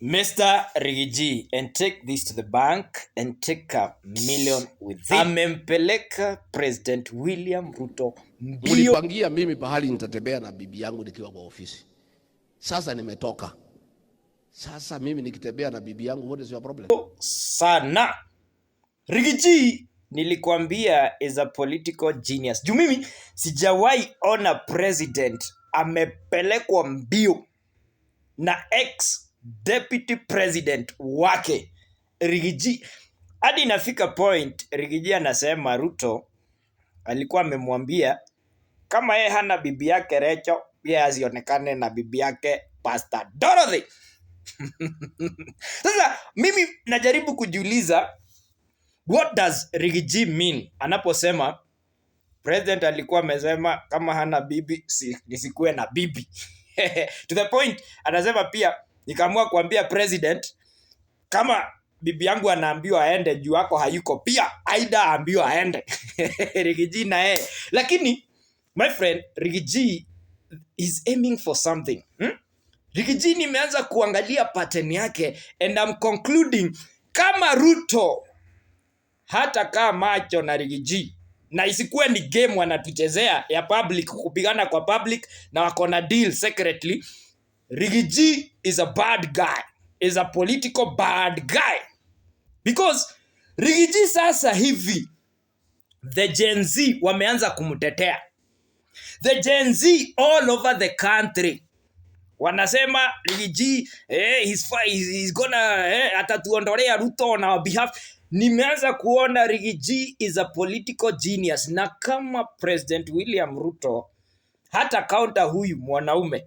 Mr. Riggy, and take this to the bank and take $1 million with it. Amempeleka President William Ruto mbio. Mlipangia mimi pahali nitatembea na bibi yangu nikiwa kwa ofisi. Sasa nimetoka. Sasa mimi nikitembea na bibi yangu, what is your problem? Sana. Riggy, nilikwambia is a political genius. Juu mimi sijawahi ona president amepelekwa mbio na ex-deputy president wake Riggy. Hadi inafika point Riggy anasema Ruto alikuwa amemwambia kama yeye hana bibi yake Rachel, yeye azionekane na bibi yake Pastor Dorothy. Sasa mimi najaribu kujiuliza, what does Riggy mean anaposema president alikuwa amesema kama hana bibi nisikuwe na bibi? To the point anasema pia nikaamua kuambia president kama bibi yangu anaambiwa aende juu yako hayuko, pia aida aambiwa aende. Riggy na yeye. Lakini my friend, Riggy is aiming for something. Riggy nimeanza kuangalia pattern yake and I'm concluding kama Ruto hata kaa macho na Riggy na isikuwe ni game wanatuchezea ya public, kupigana kwa public na wako na deal secretly, Riggy is a bad guy, is a political bad guy. Because Riggy sasa hivi the Gen Z wameanza kumtetea. The Gen Z all over the country wanasema Riggy he's gonna atatuondolea Ruto on our behalf. Nimeanza kuona Riggy is a political genius, na kama President William Ruto hata counter huyu mwanaume,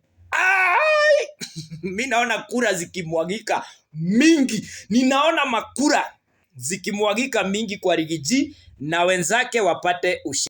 mimi naona kura zikimwagika mingi. Ninaona makura zikimwagika mingi kwa Riggy na wenzake wapate ushindi.